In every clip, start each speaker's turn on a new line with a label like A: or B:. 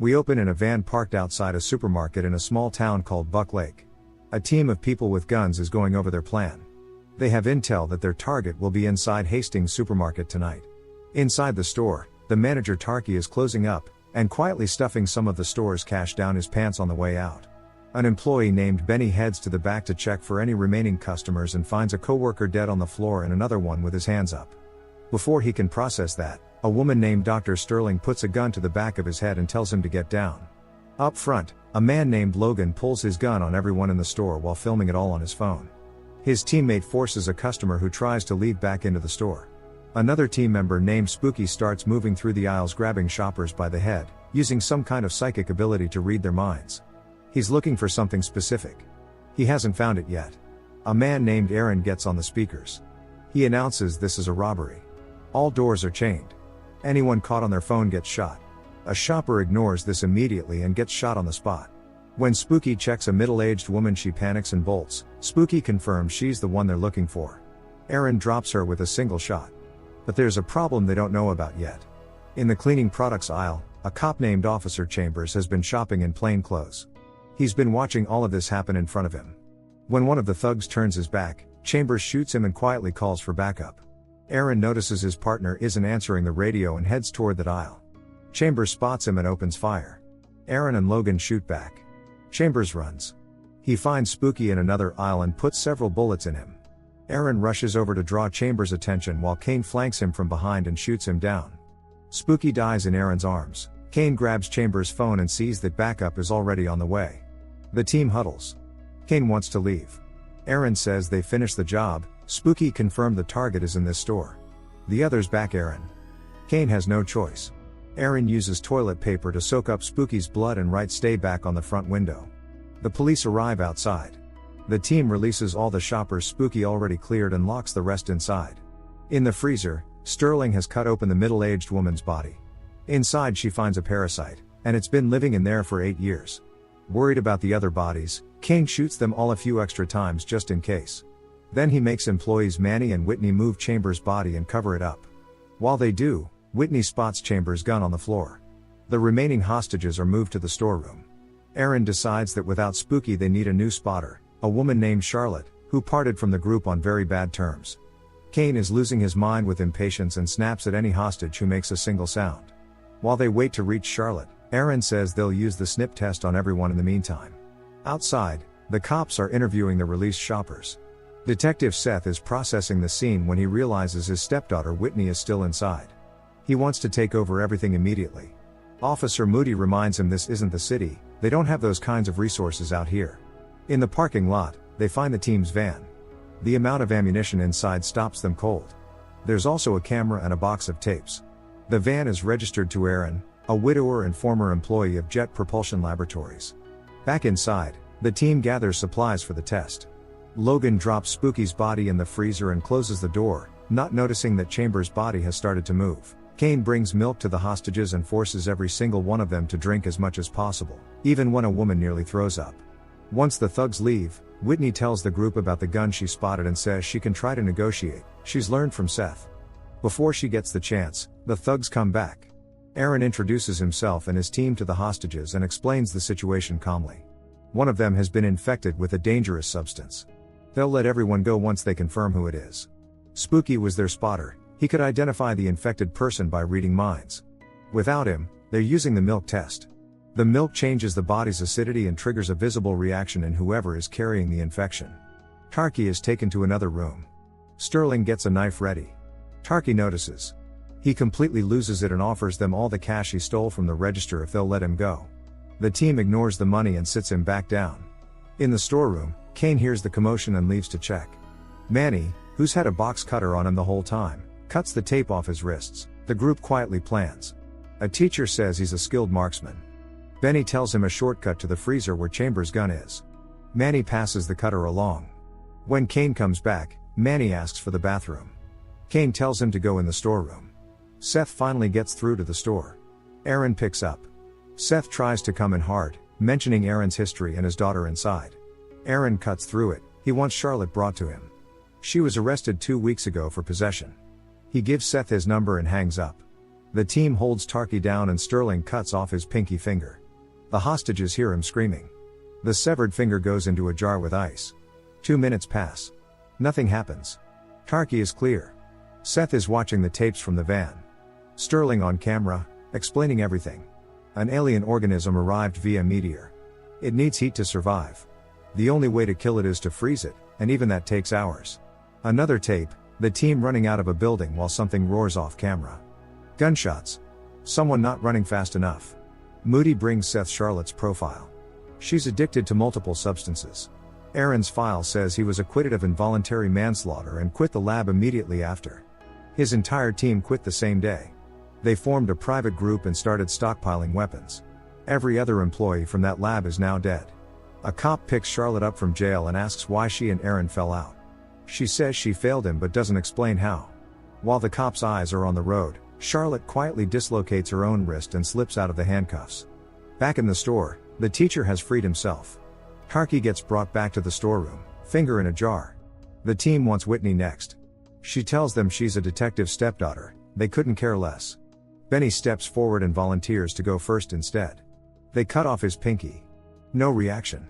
A: We open in a van parked outside a supermarket in a small town called Buck Lake. A team of people with guns is going over their plan. They have intel that their target will be inside Hastings Supermarket tonight. Inside the store, the manager Tarky is closing up, and quietly stuffing some of the store's cash down his pants on the way out. An employee named Benny heads to the back to check for any remaining customers and finds a coworker dead on the floor and another one with his hands up. Before he can process that, a woman named Dr. Sterling puts a gun to the back of his head and tells him to get down. Up front, a man named Logan pulls his gun on everyone in the store while filming it all on his phone. His teammate forces a customer who tries to leave back into the store. Another team member named Spooky starts moving through the aisles grabbing shoppers by the head, using some kind of psychic ability to read their minds. He's looking for something specific. He hasn't found it yet. A man named Aaron gets on the speakers. He announces this is a robbery. All doors are chained. Anyone caught on their phone gets shot. A shopper ignores this immediately and gets shot on the spot. When Spooky checks a middle-aged woman, she panics and bolts. Spooky confirms she's the one they're looking for. Aaron drops her with a single shot. But there's a problem they don't know about yet. In the cleaning products aisle, a cop named Officer Chambers has been shopping in plain clothes. He's been watching all of this happen in front of him. When one of the thugs turns his back, Chambers shoots him and quietly calls for backup. Aaron notices his partner isn't answering the radio and heads toward that aisle. Chambers spots him and opens fire. Aaron and Logan shoot back. Chambers runs. He finds Spooky in another aisle and puts several bullets in him. Aaron rushes over to draw Chambers' attention while Kane flanks him from behind and shoots him down. Spooky dies in Aaron's arms. Kane grabs Chambers' phone and sees that backup is already on the way. The team huddles. Kane wants to leave. Aaron says they finished the job. Spooky confirmed the target is in this store. The others back Aaron. Kane has no choice. Aaron uses toilet paper to soak up Spooky's blood and writes "stay back" on the front window. The police arrive outside. The team releases all the shoppers Spooky already cleared and locks the rest inside. In the freezer, Sterling has cut open the middle-aged woman's body. Inside she finds a parasite, and it's been living in there for 8 years. Worried about the other bodies, Kane shoots them all a few extra times just in case. Then he makes employees Manny and Whitney move Chambers' body and cover it up. While they do, Whitney spots Chambers' gun on the floor. The remaining hostages are moved to the storeroom. Aaron decides that without Spooky they need a new spotter, a woman named Charlotte, who parted from the group on very bad terms. Kane is losing his mind with impatience and snaps at any hostage who makes a single sound. While they wait to reach Charlotte, Aaron says they'll use the snip test on everyone in the meantime. Outside, the cops are interviewing the released shoppers. Detective Seth is processing the scene when he realizes his stepdaughter Whitney is still inside. He wants to take over everything immediately. Officer Moody reminds him this isn't the city, they don't have those kinds of resources out here. In the parking lot, they find the team's van. The amount of ammunition inside stops them cold. There's also a camera and a box of tapes. The van is registered to Aaron, a widower and former employee of Jet Propulsion Laboratories. Back inside, the team gathers supplies for the test. Logan drops Spooky's body in the freezer and closes the door, not noticing that Chambers' body has started to move. Kane brings milk to the hostages and forces every single one of them to drink as much as possible, even when a woman nearly throws up. Once the thugs leave, Whitney tells the group about the gun she spotted and says she can try to negotiate. She's learned from Seth. Before she gets the chance, the thugs come back. Aaron introduces himself and his team to the hostages and explains the situation calmly. One of them has been infected with a dangerous substance. They'll let everyone go once they confirm who it is. Spooky was their spotter. He could identify the infected person by reading minds. Without him, they're using the milk test. The milk changes the body's acidity and triggers a visible reaction in whoever is carrying the infection. Tarky is taken to another room. Sterling gets a knife ready. Tarky notices. He completely loses it and offers them all the cash he stole from the register if they'll let him go. The team ignores the money and sits him back down. In the storeroom, Kane hears the commotion and leaves to check. Manny, who's had a box cutter on him the whole time, cuts the tape off his wrists. The group quietly plans. A teacher says he's a skilled marksman. Benny tells him a shortcut to the freezer where Chambers' gun is. Manny passes the cutter along. When Kane comes back, Manny asks for the bathroom. Kane tells him to go in the storeroom. Seth finally gets through to the store. Aaron picks up. Seth tries to come in hard, mentioning Aaron's history and his daughter inside. Aaron cuts through it. He wants Charlotte brought to him. She was arrested 2 weeks ago for possession. He gives Seth his number and hangs up. The team holds Tarky down and Sterling cuts off his pinky finger. The hostages hear him screaming. The severed finger goes into a jar with ice. 2 minutes pass. Nothing happens. Tarky is clear. Seth is watching the tapes from the van. Sterling on camera, explaining everything. An alien organism arrived via meteor. It needs heat to survive. The only way to kill it is to freeze it, and even that takes hours. Another tape, the team running out of a building while something roars off camera. Gunshots. Someone not running fast enough. Moody brings Seth Charlotte's profile. She's addicted to multiple substances. Aaron's file says he was acquitted of involuntary manslaughter and quit the lab immediately after. His entire team quit the same day. They formed a private group and started stockpiling weapons. Every other employee from that lab is now dead. A cop picks Charlotte up from jail and asks why she and Aaron fell out. She says she failed him but doesn't explain how. While the cop's eyes are on the road, Charlotte quietly dislocates her own wrist and slips out of the handcuffs. Back in the store, the teacher has freed himself. Tarky gets brought back to the storeroom, finger in a jar. The team wants Whitney next. She tells them she's a detective's stepdaughter, they couldn't care less. Benny steps forward and volunteers to go first instead. They cut off his pinky. No reaction.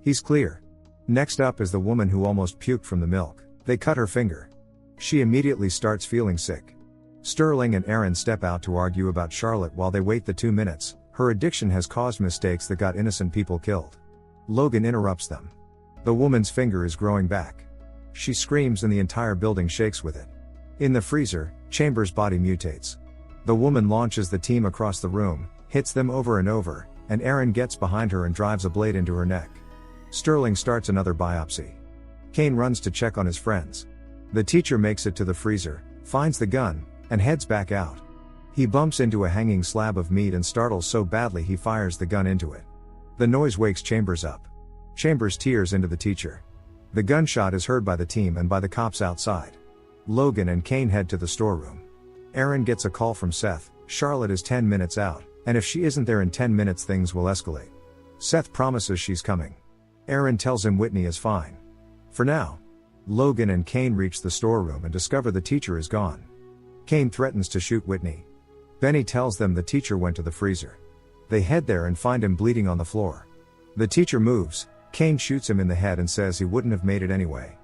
A: He's clear. Next up is the woman who almost puked from the milk. They cut her finger. She immediately starts feeling sick. Sterling and Aaron step out to argue about Charlotte while they wait the 2 minutes. Her addiction has caused mistakes that got innocent people killed. Logan interrupts them. The woman's finger is growing back. She screams and the entire building shakes with it. In the freezer, Chambers' body mutates. The woman launches the team across the room, hits them over and over, and Aaron gets behind her and drives a blade into her neck. Sterling starts another biopsy. Kane runs to check on his friends. The teacher makes it to the freezer, finds the gun, and heads back out. He bumps into a hanging slab of meat and startles so badly he fires the gun into it. The noise wakes Chambers up. Chambers tears into the teacher. The gunshot is heard by the team and by the cops outside. Logan and Kane head to the storeroom. Aaron gets a call from Seth. Charlotte is 10 minutes out, and if she isn't there in 10 minutes things will escalate. Seth promises she's coming. Aaron tells him Whitney is fine. For now. Logan and Kane reach the storeroom and discover the teacher is gone. Kane threatens to shoot Whitney. Benny tells them the teacher went to the freezer. They head there and find him bleeding on the floor. The teacher moves. Kane shoots him in the head and says he wouldn't have made it anyway.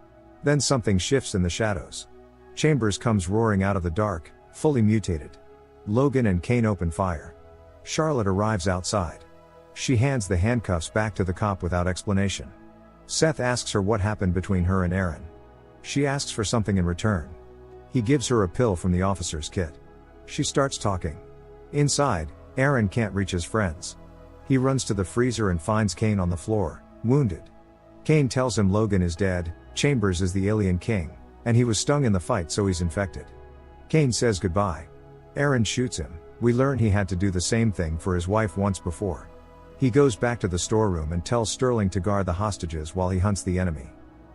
A: Then something shifts in the shadows. Chambers comes roaring out of the dark, fully mutated. Logan and Kane open fire. Charlotte arrives outside. She hands the handcuffs back to the cop without explanation. Seth asks her what happened between her and Aaron. She asks for something in return. He gives her a pill from the officer's kit. She starts talking. Inside, Aaron can't reach his friends. He runs to the freezer and finds Kane on the floor, wounded. Kane tells him Logan is dead, Chambers is the alien king, and he was stung in the fight so he's infected. Kane says goodbye. Aaron shoots him. We learn he had to do the same thing for his wife once before. He goes back to the storeroom and tells Sterling to guard the hostages while he hunts the enemy.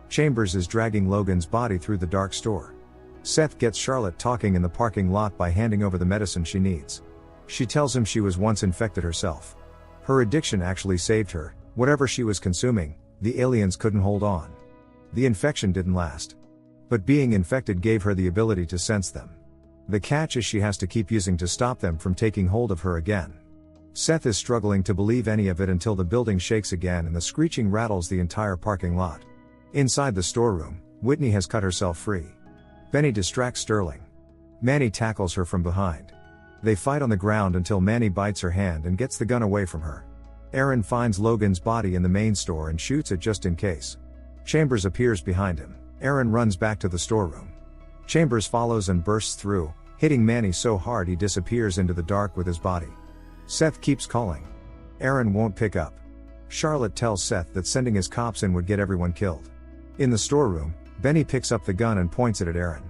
A: Chambers is dragging Logan's body through the dark store. Seth gets Charlotte talking in the parking lot by handing over the medicine she needs. She tells him she was once infected herself. Her addiction actually saved her. Whatever she was consuming, the aliens couldn't hold on. The infection didn't last. But being infected gave her the ability to sense them. The catch is she has to keep using to stop them from taking hold of her again. Seth is struggling to believe any of it until the building shakes again and the screeching rattles the entire parking lot. Inside the storeroom, Whitney has cut herself free. Benny distracts Sterling. Manny tackles her from behind. They fight on the ground until Manny bites her hand and gets the gun away from her. Aaron finds Logan's body in the main store and shoots it just in case. Chambers appears behind him. Aaron runs back to the storeroom. Chambers follows and bursts through, hitting Manny so hard he disappears into the dark with his body. Seth keeps calling. Aaron won't pick up. Charlotte tells Seth that sending his cops in would get everyone killed. In the storeroom, Benny picks up the gun and points it at Aaron.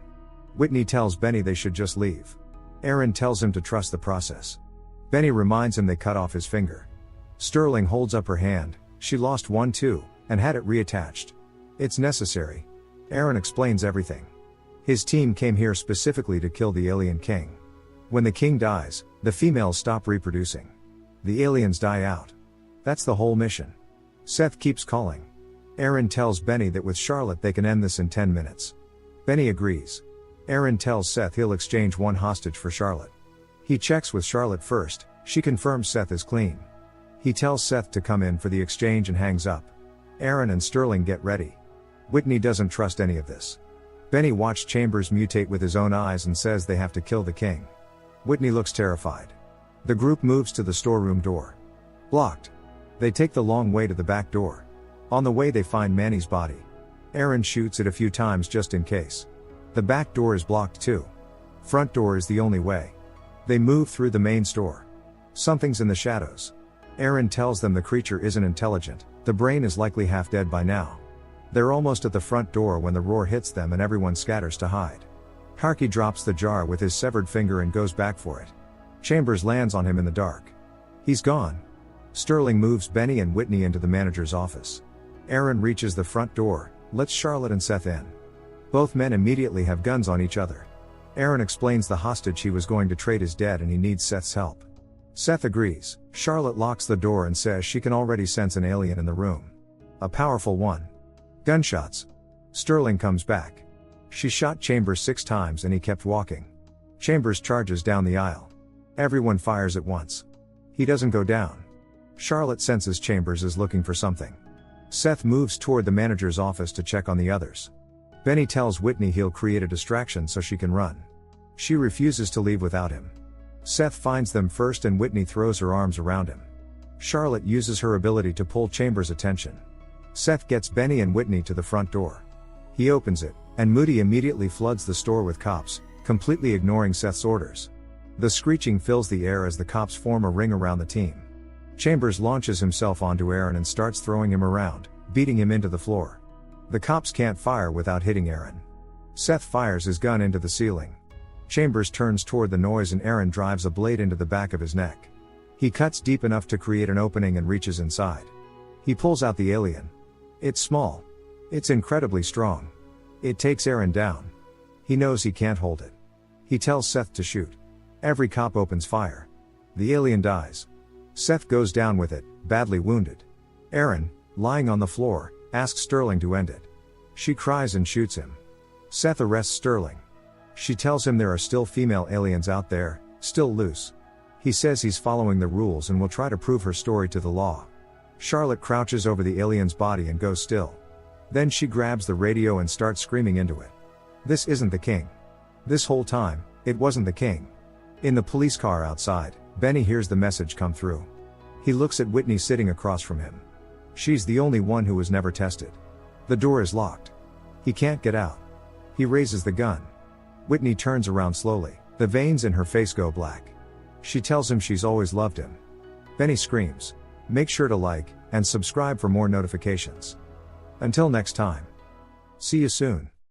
A: Whitney tells Benny they should just leave. Aaron tells him to trust the process. Benny reminds him they cut off his finger. Sterling holds up her hand. She lost one too, and had it reattached. It's necessary. Aaron explains everything. His team came here specifically to kill the alien king. When the king dies, the females stop reproducing. The aliens die out. That's the whole mission. Seth keeps calling. Aaron tells Benny that with Charlotte they can end this in 10 minutes. Benny agrees. Aaron tells Seth he'll exchange one hostage for Charlotte. He checks with Charlotte first, she confirms Seth is clean. He tells Seth to come in for the exchange and hangs up. Aaron and Sterling get ready. Whitney doesn't trust any of this. Benny watched Chambers mutate with his own eyes and says they have to kill the king. Whitney looks terrified. The group moves to the storeroom door. Blocked. They take the long way to the back door. On the way they find Manny's body. Aaron shoots it a few times just in case. The back door is blocked too. Front door is the only way. They move through the main store. Something's in the shadows. Aaron tells them the creature isn't intelligent, the brain is likely half dead by now. They're almost at the front door when the roar hits them and everyone scatters to hide. Harky drops the jar with his severed finger and goes back for it. Chambers lands on him in the dark. He's gone. Sterling moves Benny and Whitney into the manager's office. Aaron reaches the front door, lets Charlotte and Seth in. Both men immediately have guns on each other. Aaron explains the hostage he was going to trade is dead and he needs Seth's help. Seth agrees. Charlotte locks the door and says she can already sense an alien in the room. A powerful one. Gunshots. Sterling comes back. She shot Chambers 6 times and he kept walking. Chambers charges down the aisle. Everyone fires at once. He doesn't go down. Charlotte senses Chambers is looking for something. Seth moves toward the manager's office to check on the others. Benny tells Whitney he'll create a distraction so she can run. She refuses to leave without him. Seth finds them first and Whitney throws her arms around him. Charlotte uses her ability to pull Chambers' attention. Seth gets Benny and Whitney to the front door. He opens it, and Moody immediately floods the store with cops, completely ignoring Seth's orders. The screeching fills the air as the cops form a ring around the team. Chambers launches himself onto Aaron and starts throwing him around, beating him into the floor. The cops can't fire without hitting Aaron. Seth fires his gun into the ceiling. Chambers turns toward the noise and Aaron drives a blade into the back of his neck. He cuts deep enough to create an opening and reaches inside. He pulls out the alien. It's small. It's incredibly strong. It takes Aaron down. He knows he can't hold it. He tells Seth to shoot. Every cop opens fire. The alien dies. Seth goes down with it, badly wounded. Aaron, lying on the floor, asks Sterling to end it. She cries and shoots him. Seth arrests Sterling. She tells him there are still female aliens out there, still loose. He says he's following the rules and will try to prove her story to the law. Charlotte crouches over the alien's body and goes still. Then she grabs the radio and starts screaming into it. This isn't the king. This whole time, it wasn't the king. In the police car outside, Benny hears the message come through. He looks at Whitney sitting across from him. She's the only one who was never tested. The door is locked. He can't get out. He raises the gun. Whitney turns around slowly. The veins in her face go black. She tells him she's always loved him. Benny screams. Make sure to like and subscribe for more notifications. Until next time. See you soon.